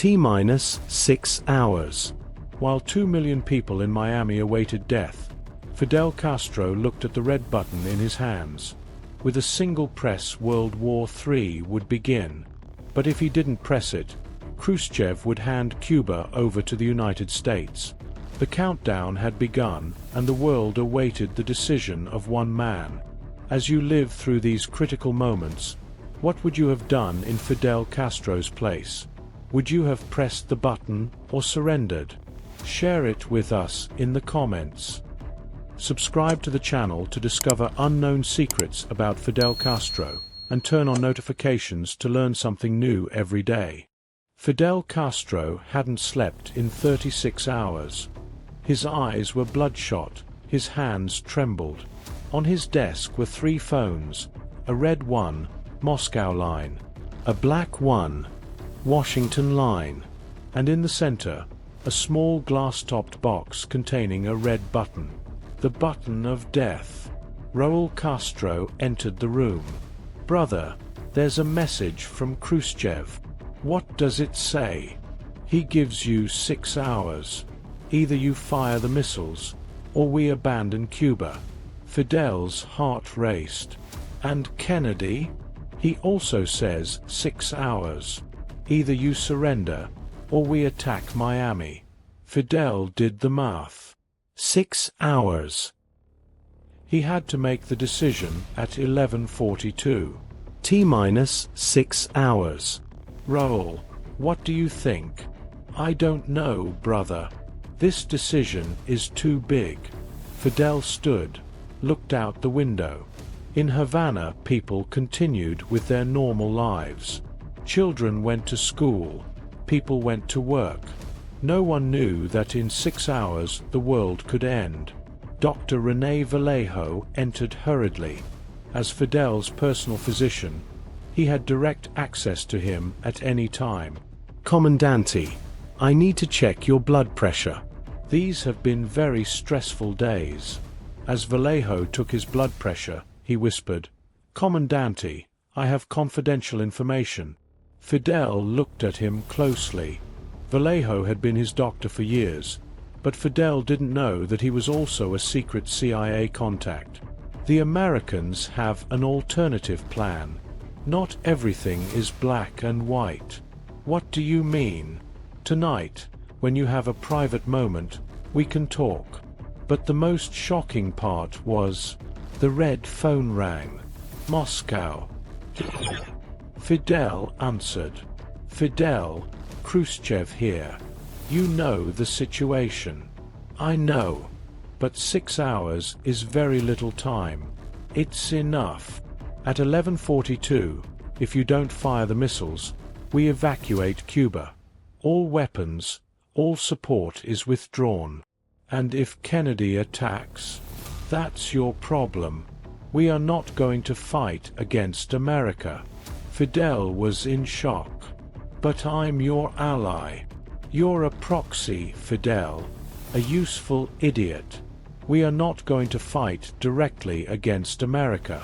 T-minus 6 hours. While 2 million people in Miami awaited death, Fidel Castro looked at the red button in his hands. With a single press, World War III would begin. But if he didn't press it, Khrushchev would hand Cuba over to the United States. The countdown had begun, and the world awaited the decision of one man. As you live through these critical moments, what would you have done in Fidel Castro's place? Would you have pressed the button or surrendered? Share it with us in the comments. Subscribe to the channel to discover unknown secrets about Fidel Castro, and turn on notifications to learn something new every day. Fidel Castro hadn't slept in 36 hours. His eyes were bloodshot, his hands trembled. On his desk were 3 phones, a red one, Moscow line, a black one, Washington line, and in the center, a small glass-topped box containing a red button. The button of death. Raul Castro entered the room. "Brother, there's a message from Khrushchev." "What does it say?" "He gives you 6 hours. Either you fire the missiles, or we abandon Cuba." Fidel's heart raced. "And Kennedy?" "He also says 6 hours. Either you surrender, or we attack Miami." Fidel did the math. 6 hours. He had to make the decision at 11:42. T-minus 6 hours. "Raul, what do you think?" "I don't know, brother. This decision is too big." Fidel stood, looked out the window. In Havana, people continued with their normal lives. Children went to school. People went to work. No one knew that in 6 hours the world could end. Dr. René Vallejo entered hurriedly. As Fidel's personal physician, he had direct access to him at any time. "Comandante, I need to check your blood pressure. These have been very stressful days." As Vallejo took his blood pressure, he whispered, "Comandante, I have confidential information." Fidel looked at him closely. Vallejo had been his doctor for years, but Fidel didn't know that he was also a secret CIA contact. The Americans have an alternative plan. Not everything is black and white. "What do you mean?" "Tonight, when you have a private moment, we can talk." But the most shocking part was, the red phone rang. "Moscow." Fidel answered. "Fidel, Khrushchev here. You know the situation." "I know. But 6 hours is very little time." "It's enough. At 11:42, if you don't fire the missiles, we evacuate Cuba. All weapons, all support is withdrawn. And if Kennedy attacks, that's your problem. We are not going to fight against America." Fidel was in shock. "But I'm your ally." "You're a proxy, Fidel. A useful idiot. We are not going to fight directly against America."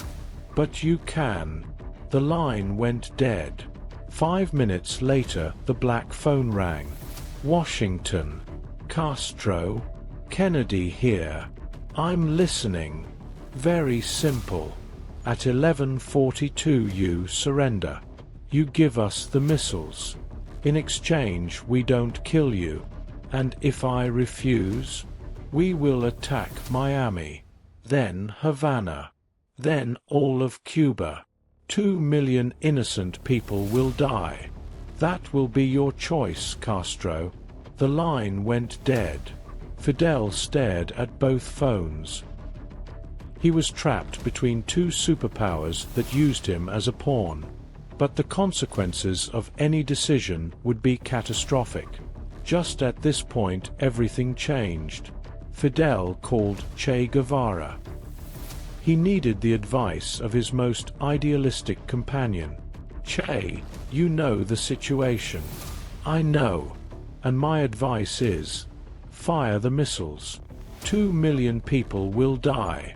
"But you can." The line went dead. 5 minutes later, the black phone rang. "Washington. Castro. Kennedy here. I'm listening. Very simple. At 11:42 you surrender. You give us the missiles. In exchange we don't kill you. And if I refuse, we will attack Miami. Then Havana. Then all of Cuba. 2 million innocent people will die. That will be your choice, Castro." The line went dead. Fidel stared at both phones. He was trapped between 2 superpowers that used him as a pawn. But the consequences of any decision would be catastrophic. Just at this point, everything changed. Fidel called Che Guevara. He needed the advice of his most idealistic companion. "Che, you know the situation." "I know. And my advice is, fire the missiles. 2 million people will die.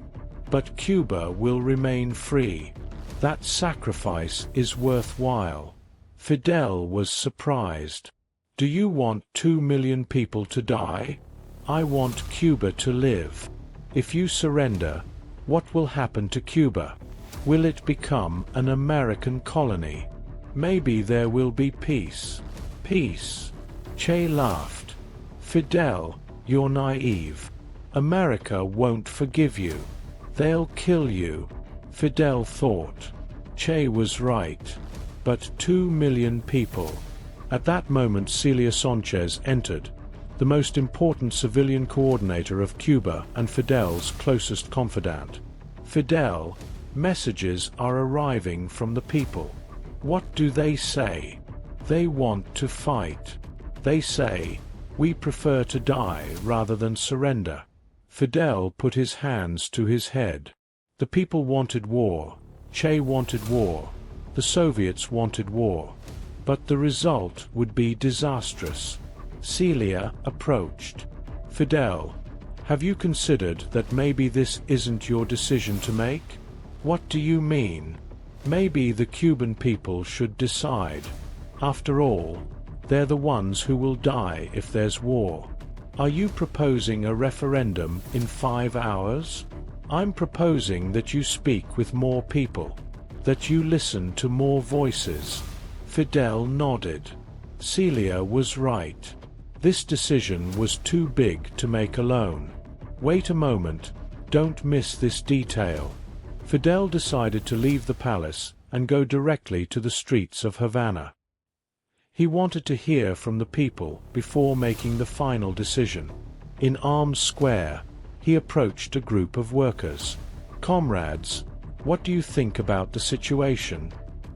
But Cuba will remain free. That sacrifice is worthwhile." Fidel was surprised. Do you want 2 million people to die? I want Cuba to live. If you surrender, what will happen to Cuba? Will it become an American colony? Maybe there will be peace. Peace. Che laughed. Fidel, you're naive. America won't forgive you. They'll kill you. Fidel thought. Che was right. But 2 million people. At that moment Celia Sanchez entered, the most important civilian coordinator of Cuba and Fidel's closest confidant. Fidel, messages are arriving from the people. What do they say? They want to fight. They say, we prefer to die rather than surrender. Fidel put his hands to his head. The people wanted war. Che wanted war. The Soviets wanted war. But the result would be disastrous. Celia approached. Fidel, have you considered that maybe this isn't your decision to make? What do you mean? Maybe the Cuban people should decide. After all, they're the ones who will die if there's war. Are you proposing a referendum in 5 hours? I'm proposing that you speak with more people, that you listen to more voices. Fidel nodded. Celia was right. This decision was too big to make alone. Wait a moment, don't miss this detail. Fidel decided to leave the palace and go directly to the streets of Havana. He wanted to hear from the people before making the final decision. In Arms Square, he approached a group of workers. Comrades, what do you think about the situation?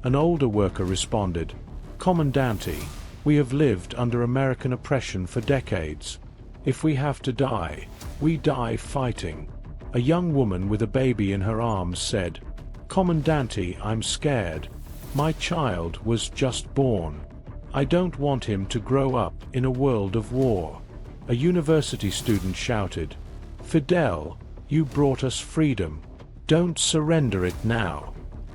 An older worker responded, Comandante, we have lived under American oppression for decades. If we have to die, we die fighting. A young woman with a baby in her arms said, Comandante, I'm scared. My child was just born. I don't want him to grow up in a world of war. A university student shouted, Fidel, you brought us freedom. Don't surrender it now.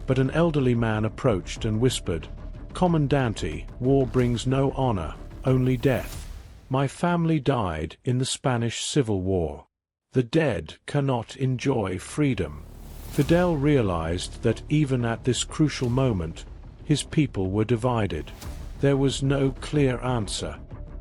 But an elderly man approached and whispered, Comandante, war brings no honor, only death. My family died in the Spanish Civil War. The dead cannot enjoy freedom. Fidel realized that even at this crucial moment, his people were divided. There was no clear answer.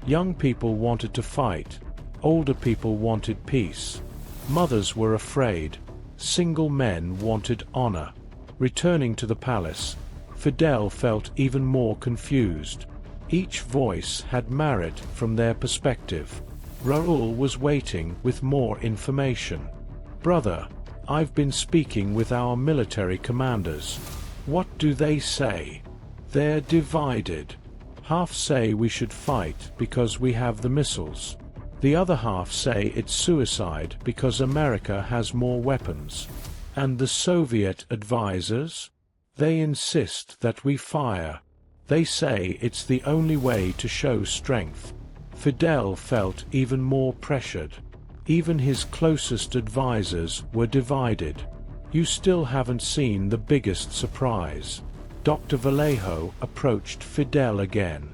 Young people wanted to fight. Older people wanted peace. Mothers were afraid. Single men wanted honor. Returning to the palace, Fidel felt even more confused. Each voice had merit from their perspective. Raúl was waiting with more information. Brother, I've been speaking with our military commanders. What do they say? They're divided. Half say we should fight because we have the missiles. The other half say it's suicide because America has more weapons. And the Soviet advisors? They insist that we fire. They say it's the only way to show strength. Fidel felt even more pressured. Even his closest advisors were divided. You still haven't seen the biggest surprise. Dr. Vallejo approached Fidel again.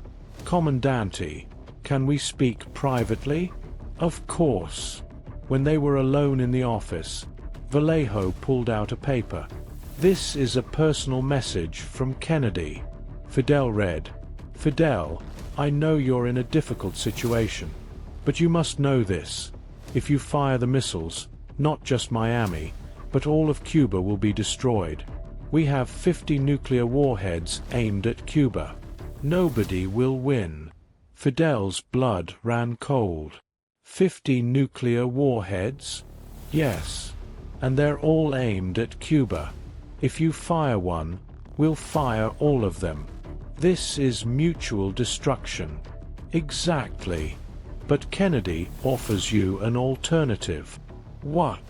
Comandante, can we speak privately? Of course. When they were alone in the office, Vallejo pulled out a paper. This is a personal message from Kennedy. Fidel read, Fidel, I know you're in a difficult situation, but you must know this. If you fire the missiles, not just Miami, but all of Cuba will be destroyed. We have 50 nuclear warheads aimed at Cuba. Nobody will win. Fidel's blood ran cold. 50 nuclear warheads? Yes. And they're all aimed at Cuba. If you fire one, we'll fire all of them. This is mutual destruction. Exactly. But Kennedy offers you an alternative. What?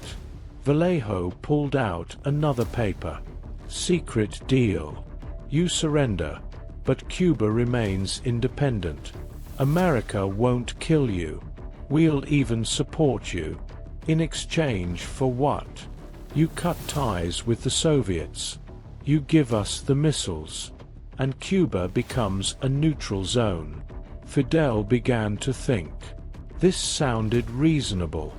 Vallejo pulled out another paper. Secret deal. You surrender, but Cuba remains independent. America won't kill you. We'll even support you. In exchange for what? You cut ties with the Soviets. You give us the missiles. And Cuba becomes a neutral zone. Fidel began to think. This sounded reasonable.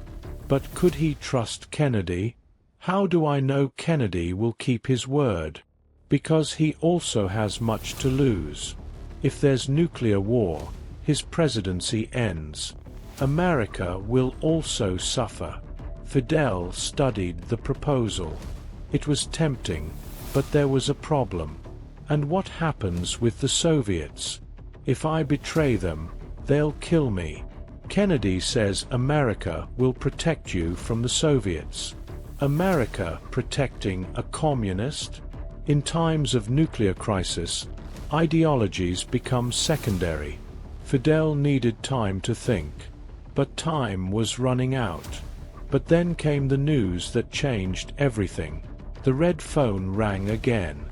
But could he trust Kennedy? How do I know Kennedy will keep his word? Because he also has much to lose. If there's nuclear war, his presidency ends. America will also suffer. Fidel studied the proposal. It was tempting, but there was a problem. And what happens with the Soviets? If I betray them, they'll kill me. Kennedy says America will protect you from the Soviets. America protecting a communist? In times of nuclear crisis, ideologies become secondary. Fidel needed time to think. But time was running out. But then came the news that changed everything. The red phone rang again.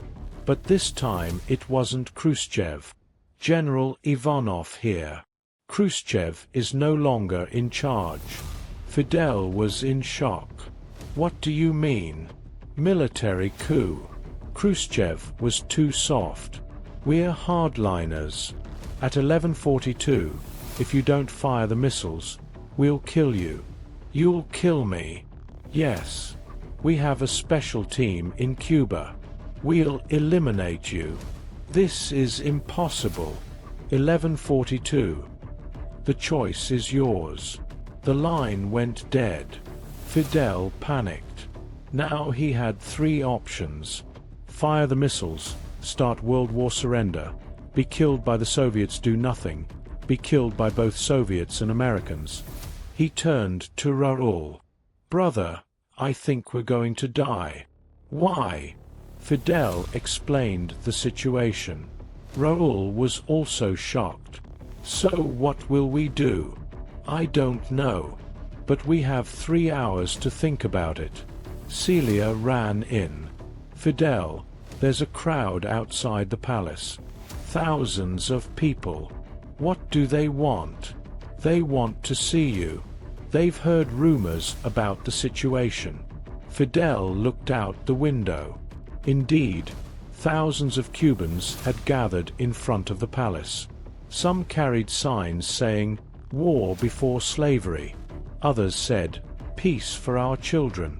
But this time it wasn't Khrushchev. General Ivanov here. Khrushchev is no longer in charge. Fidel was in shock. What do you mean? Military coup. Khrushchev was too soft. We're hardliners. At 11:42, if you don't fire the missiles, we'll kill you. You'll kill me. Yes. We have a special team in Cuba. We'll eliminate you. This is impossible. 11:42. The choice is yours. The line went dead. Fidel panicked. Now he had three options. Fire the missiles, start World War surrender, be killed by the Soviets, do nothing, be killed by both Soviets and Americans. He turned to Raoul. Brother, I think we're going to die. Why? Fidel explained the situation. Raoul was also shocked. So what will we do? I don't know. But we have 3 hours to think about it. Celia ran in. Fidel, there's a crowd outside the palace. Thousands of people. What do they want? They want to see you. They've heard rumors about the situation. Fidel looked out the window. Indeed, thousands of Cubans had gathered in front of the palace. Some carried signs saying, "War before slavery." Others said, "Peace for our children."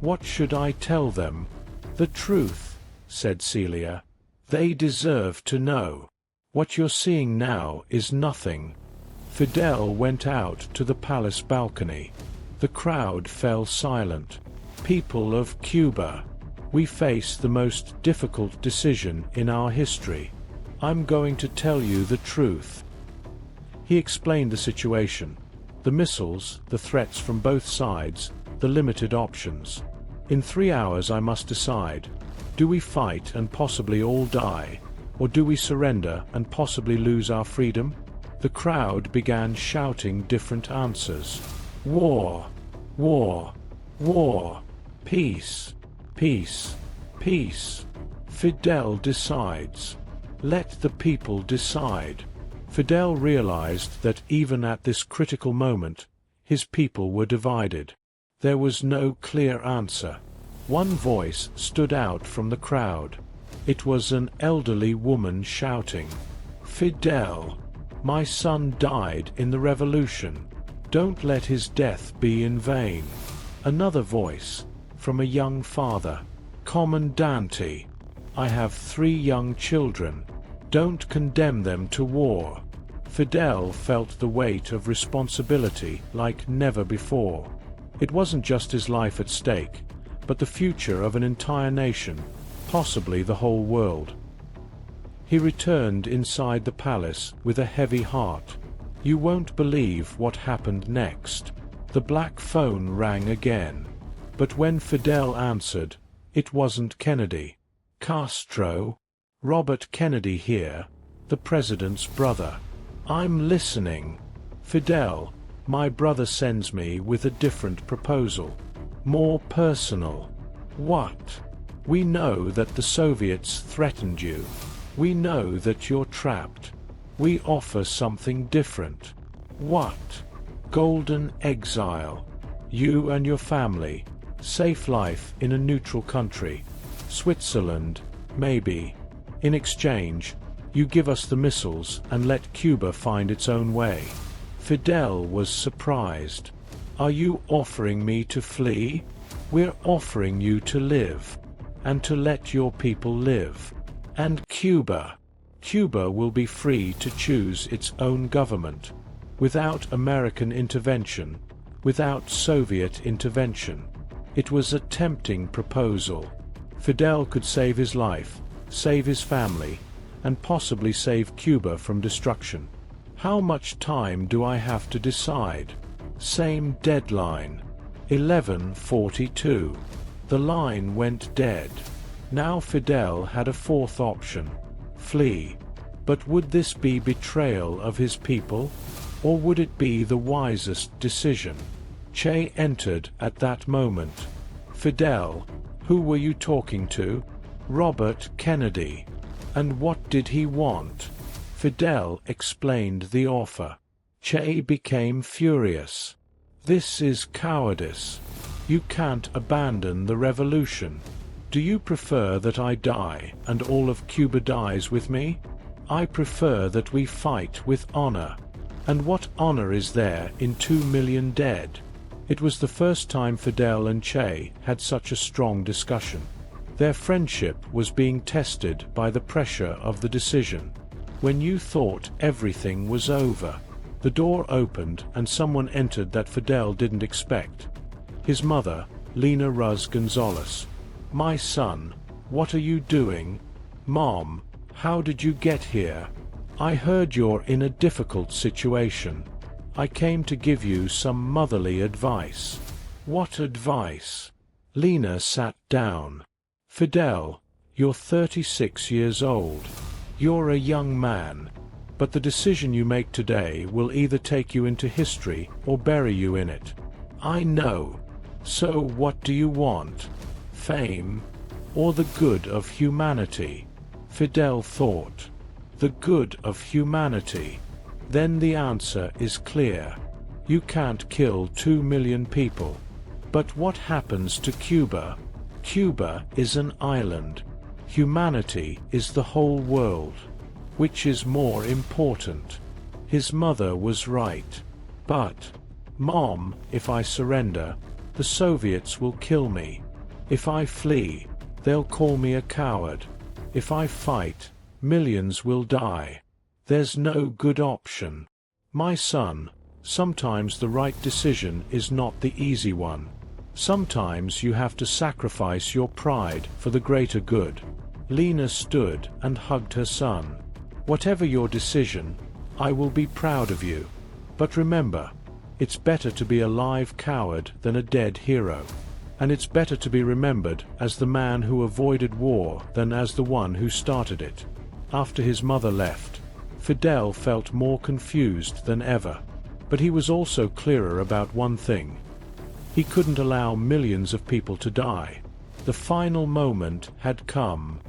What should I tell them? The truth, said Celia. They deserve to know. What you're seeing now is nothing. Fidel went out to the palace balcony. The crowd fell silent. People of Cuba, we face the most difficult decision in our history. I'm going to tell you the truth. He explained the situation. The missiles, the threats from both sides, the limited options. In 3 hours I must decide. Do we fight and possibly all die? Or do we surrender and possibly lose our freedom? The crowd began shouting different answers. War! War! War! Peace! Peace! Peace! Fidel decides. Let the people decide. Fidel realized that even at this critical moment, his people were divided. There was no clear answer. One voice stood out from the crowd. It was an elderly woman shouting, "Fidel, my son died in the revolution. Don't let his death be in vain." Another voice, from a young father, "Commandante, I have 3 young children. Don't condemn them to war." Fidel felt the weight of responsibility like never before. It wasn't just his life at stake, but the future of an entire nation, possibly the whole world. He returned inside the palace with a heavy heart. You won't believe what happened next. The black phone rang again. But when Fidel answered, it wasn't Kennedy. "Castro? Robert Kennedy here, the president's brother. I'm listening." "Fidel, my brother sends me with a different proposal. More personal." "What?" "We know that the Soviets threatened you. We know that you're trapped. We offer something different." "What?" "Golden exile. You and your family. Safe life in a neutral country. Switzerland, maybe. In exchange, You give us the missiles and let Cuba find its own way. Fidel was surprised. Are you offering me to flee? We're offering you to live. And to let your people live. And Cuba. Cuba will be free to choose its own government. Without American intervention. Without Soviet intervention. It was a tempting proposal. Fidel could save his life, save his family, and possibly save Cuba from destruction. How much time do I have to decide? Same deadline. 11:42. The line went dead. Now Fidel had a fourth option. Flee. But would this be betrayal of his people? Or would it be the wisest decision? Che entered at that moment. Fidel, who were you talking to? Robert Kennedy. And what did he want? Fidel explained the offer. Che became furious. This is cowardice. You can't abandon the revolution. Do you prefer that I die and all of Cuba dies with me? I prefer that we fight with honor. And what honor is there in 2 million dead? It was the first time Fidel and Che had such a strong discussion. Their friendship was being tested by the pressure of the decision. When you thought everything was over, the door opened and someone entered that Fidel didn't expect. His mother, Lina Ruz Gonzalez. My son, what are you doing? Mom, how did you get here? I heard you're in a difficult situation. I came to give you some motherly advice. What advice? Lina sat down. Fidel, you're 36 years old. You're a young man. But the decision you make today will either take you into history or bury you in it. I know. So what do you want? Fame? Or the good of humanity? Fidel thought. The good of humanity. Then the answer is clear. You can't kill 2 million people. But what happens to Cuba? Cuba is an island. Humanity is the whole world. Which is more important? His mother was right. But, Mom, if I surrender, the Soviets will kill me. If I flee, they'll call me a coward. If I fight, millions will die. There's no good option. My son, sometimes the right decision is not the easy one. Sometimes you have to sacrifice your pride for the greater good. Lina stood and hugged her son. Whatever your decision, I will be proud of you. But remember, it's better to be a live coward than a dead hero. And it's better to be remembered as the man who avoided war than as the one who started it. After his mother left, Fidel felt more confused than ever. But he was also clearer about one thing. He couldn't allow millions of people to die. The final moment had come.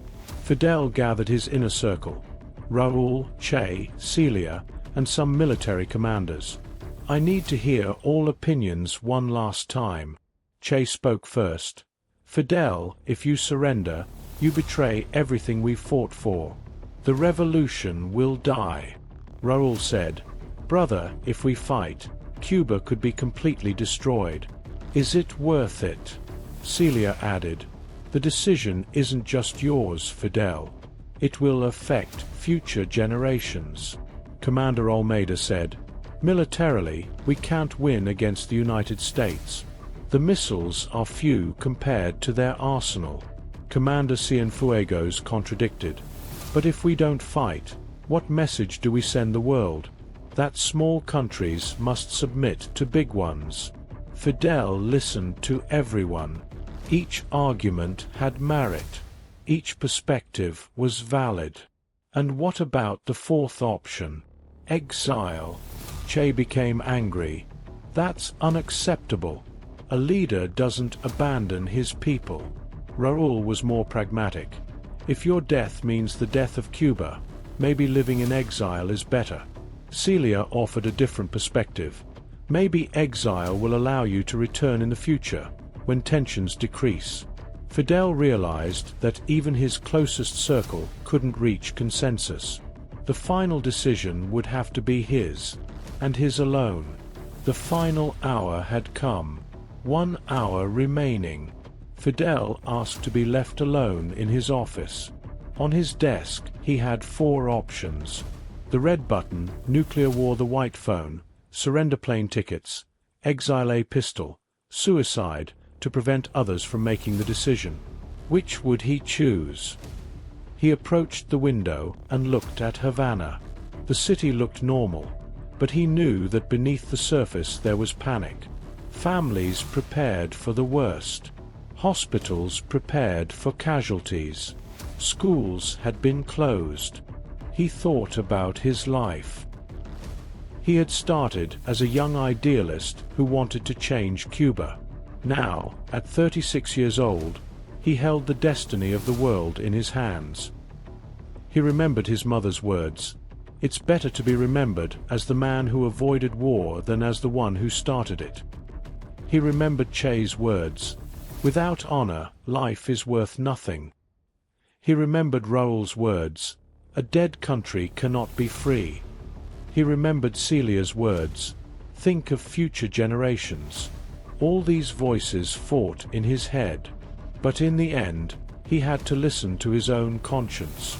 Fidel gathered his inner circle. Raul, Che, Celia, and some military commanders. I need to hear all opinions one last time. Che spoke first. Fidel, if you surrender, you betray everything we fought for. The revolution will die. Raul said, Brother, if we fight, Cuba could be completely destroyed. Is it worth it? Celia added, The decision isn't just yours, Fidel. It will affect future generations. Commander Almeida said, Militarily, we can't win against the United States. The missiles are few compared to their arsenal. Commander Cienfuegos contradicted. But if we don't fight, what message do we send the world? That small countries must submit to big ones. Fidel listened to everyone. Each argument had merit. Each perspective was valid. And what about the fourth option? Exile. Che became angry. That's unacceptable. A leader doesn't abandon his people. Raul was more pragmatic. If your death means the death of Cuba, maybe living in exile is better. Celia offered a different perspective. Maybe exile will allow you to return in the future, when tensions decrease. Fidel realized that even his closest circle couldn't reach consensus. The final decision would have to be his, and his alone. The final hour had come. 1 hour remaining. Fidel asked to be left alone in his office. On his desk, he had 4 options. The red button, nuclear war; the white phone, surrender plane tickets; exile a pistol, suicide, to prevent others from making the decision. Which would he choose? He approached the window and looked at Havana. The city looked normal, but he knew that beneath the surface there was panic. Families prepared for the worst. Hospitals prepared for casualties. Schools had been closed. He thought about his life. He had started as a young idealist who wanted to change Cuba. Now, at 36 years old, he held the destiny of the world in his hands. He remembered his mother's words. It's better to be remembered as the man who avoided war than as the one who started it. He remembered Che's words. Without honor, life is worth nothing. He remembered Raoul's words. A dead country cannot be free. He remembered Celia's words. Think of future generations. All these voices fought in his head. But in the end, he had to listen to his own conscience.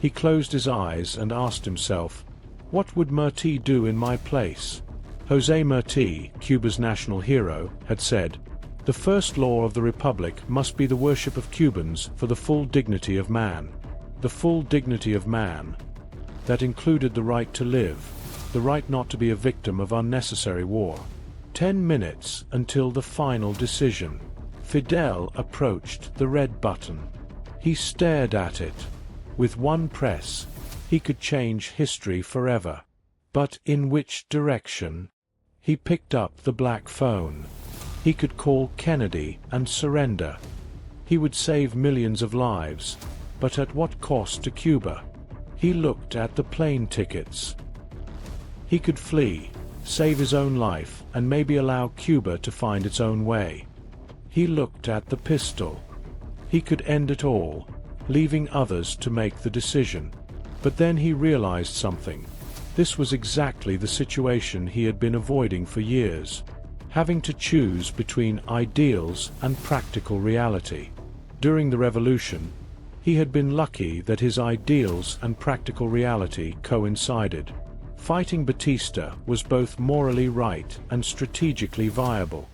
He closed his eyes and asked himself, what would Martí do in my place? José Martí, Cuba's national hero, had said, the first law of the Republic must be the worship of Cubans for the full dignity of man. The full dignity of man. That included the right to live, the right not to be a victim of unnecessary war. 10 minutes until the final decision. Fidel approached the red button. He stared at it. With one press, he could change history forever. But in which direction? He picked up the black phone. He could call Kennedy and surrender. He would save millions of lives, but at what cost to Cuba? He looked at the plane tickets. He could flee, save his own life, and maybe allow Cuba to find its own way. He looked at the pistol. He could end it all, leaving others to make the decision. But then he realized something. This was exactly the situation he had been avoiding for years, having to choose between ideals and practical reality. During the revolution, he had been lucky that his ideals and practical reality coincided. Fighting Batista was both morally right and strategically viable.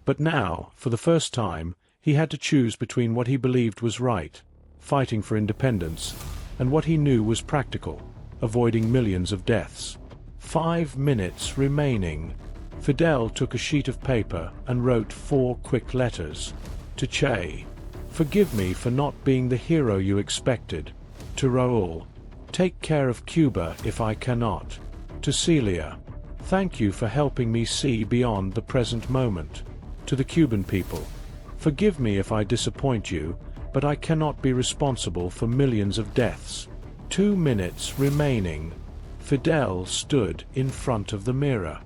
But now, for the first time, he had to choose between what he believed was right, fighting for independence, and what he knew was practical, avoiding millions of deaths. 5 minutes remaining. Fidel took a sheet of paper and wrote 4 quick letters. To Che, forgive me for not being the hero you expected. To Raoul, take care of Cuba if I cannot. To Celia, thank you for helping me see beyond the present moment. To the Cuban people, forgive me if I disappoint you, but I cannot be responsible for millions of deaths. 2 minutes remaining. Fidel stood in front of the mirror.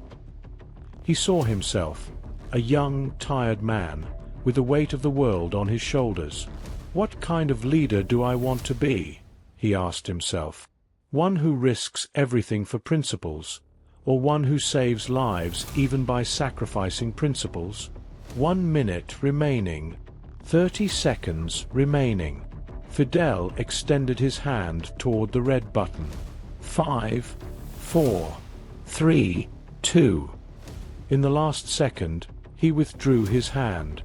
He saw himself, a young, tired man, with the weight of the world on his shoulders. What kind of leader do I want to be? He asked himself. One who risks everything for principles, or one who saves lives even by sacrificing principles? 1 minute remaining. 30 seconds remaining. Fidel extended his hand toward the red button. 5, 4, 3, 2. In the last second, he withdrew his hand.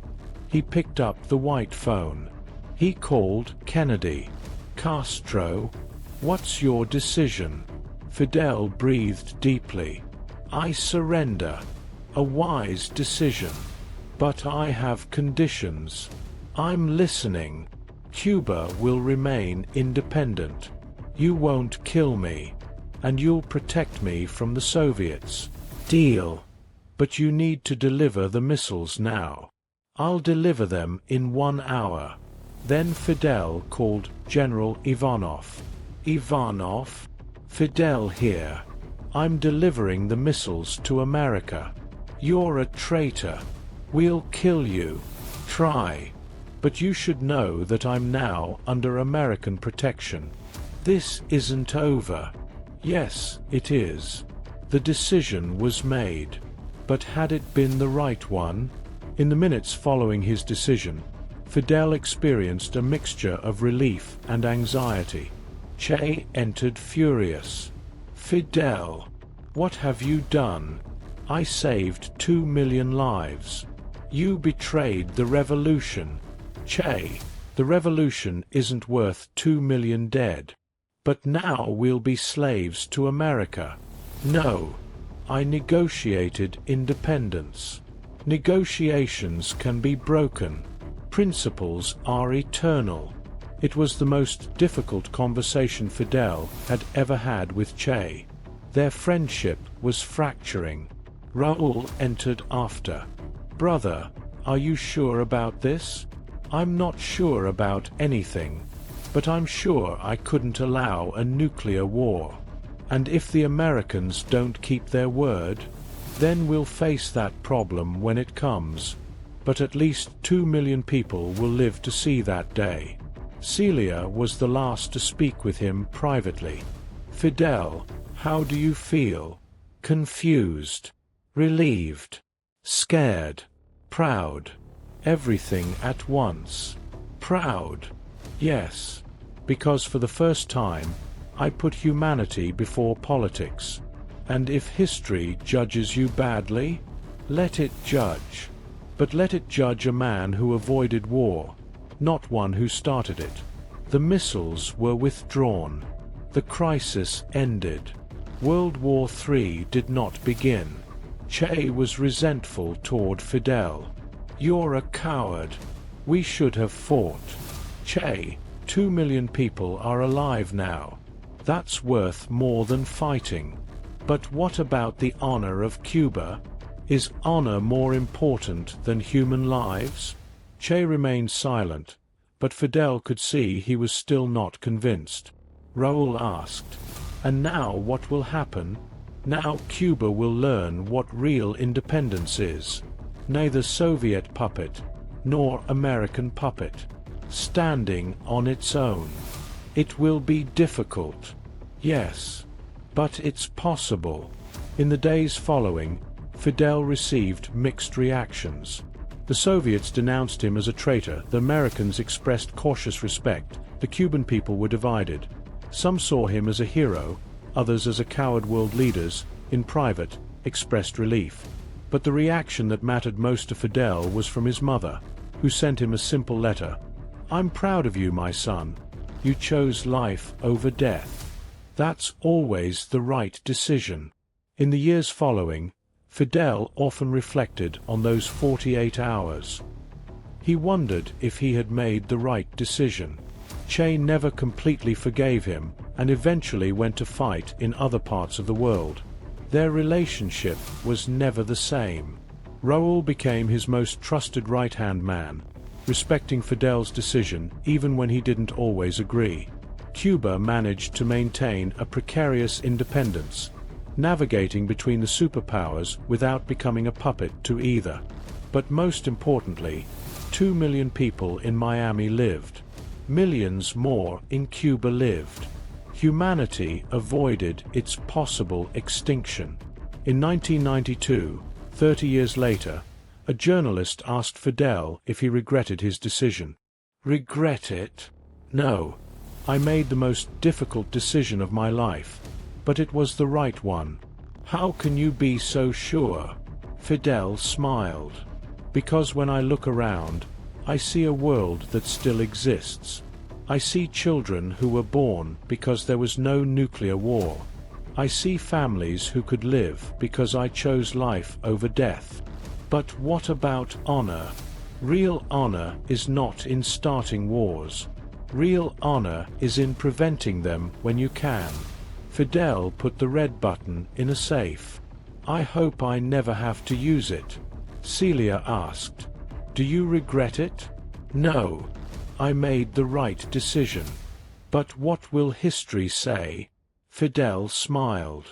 He picked up the white phone. He called Kennedy. Castro, what's your decision? Fidel breathed deeply. I surrender. A wise decision. But I have conditions. I'm listening. Cuba will remain independent. You won't kill me. And you'll protect me from the Soviets. Deal. But you need to deliver the missiles now. I'll deliver them in 1 hour. Then Fidel called General Ivanov. Ivanov? Fidel here. I'm delivering the missiles to America. You're a traitor. We'll kill you. Try. But you should know that I'm now under American protection. This isn't over. Yes, it is. The decision was made. But had it been the right one? In the minutes following his decision, Fidel experienced a mixture of relief and anxiety. Che entered furious. "Fidel, what have you done? I saved 2 million lives. You betrayed the revolution." "Che, the revolution isn't worth 2 million dead. But now we'll be slaves to America." "No. I negotiated independence. Negotiations can be broken. Principles are eternal." It was the most difficult conversation Fidel had ever had with Che. Their friendship was fracturing. Raúl entered after. "Brother, are you sure about this?" "I'm not sure about anything. But I'm sure I couldn't allow a nuclear war. And if the Americans don't keep their word, then we'll face that problem when it comes. But at least 2 million people will live to see that day." Celia was the last to speak with him privately. "Fidel, how do you feel?" "Confused. Relieved. Scared. Proud. Everything at once." "Proud? Yes. Because for the first time, I put humanity before politics. And if history judges you badly, let it judge. But let it judge a man who avoided war, not one who started it. The missiles were withdrawn. The crisis ended. World War III did not begin." Che was resentful toward Fidel. "You're a coward. We should have fought." "Che, 2 million people are alive now. That's worth more than fighting." "But what about the honor of Cuba? Is honor more important than human lives?" Che remained silent, but Fidel could see he was still not convinced. Raúl asked, "And now what will happen? Now Cuba will learn what real independence is. Neither Soviet puppet, nor American puppet. Standing on its own. It will be difficult. Yes. But it's possible." In the days following, Fidel received mixed reactions. The Soviets denounced him as a traitor, the Americans expressed cautious respect, the Cuban people were divided. Some saw him as a hero, others as a coward. World leaders, in private, expressed relief. But the reaction that mattered most to Fidel was from his mother, who sent him a simple letter. "I'm proud of you, my son. You chose life over death. That's always the right decision." In the years following, Fidel often reflected on those 48 hours. He wondered if he had made the right decision. Che never completely forgave him, and eventually went to fight in other parts of the world. Their relationship was never the same. Raúl became his most trusted right-hand man, respecting Fidel's decision even when he didn't always agree. Cuba managed to maintain a precarious independence, navigating between the superpowers without becoming a puppet to either. But most importantly, 2 million people in Miami lived. Millions more in Cuba lived. Humanity avoided its possible extinction. In 1992, 30 years later, a journalist asked Fidel if he regretted his decision. "Regret it? No. I made the most difficult decision of my life, but it was the right one." "How can you be so sure?" Fidel smiled. "Because when I look around, I see a world that still exists. I see children who were born because there was no nuclear war. I see families who could live because I chose life over death. But what about honor? Real honor is not in starting wars. Real honor is in preventing them when you can." Fidel put the red button in a safe. "I hope I never have to use it." Celia asked, "Do you regret it?" "No. I made the right decision." "But what will history say?" Fidel smiled.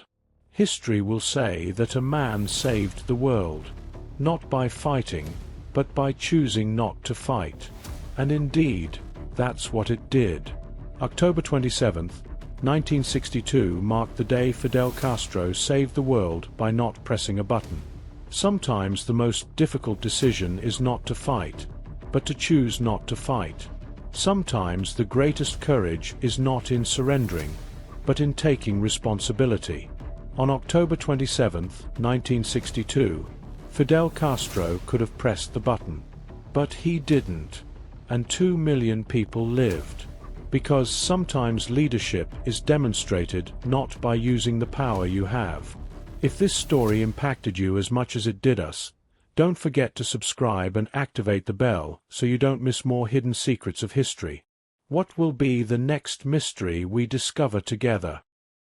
"History will say that a man saved the world, not by fighting, but by choosing not to fight. And indeed, that's what it did." October 27, 1962 marked the day Fidel Castro saved the world by not pressing a button. Sometimes the most difficult decision is not to fight, but to choose not to fight. Sometimes the greatest courage is not in surrendering, but in taking responsibility. On October 27, 1962, Fidel Castro could have pressed the button. But he didn't, and 2 million people lived. Because sometimes leadership is demonstrated not by using the power you have. If this story impacted you as much as it did us, don't forget to subscribe and activate the bell so you don't miss more hidden secrets of history. What will be the next mystery we discover together?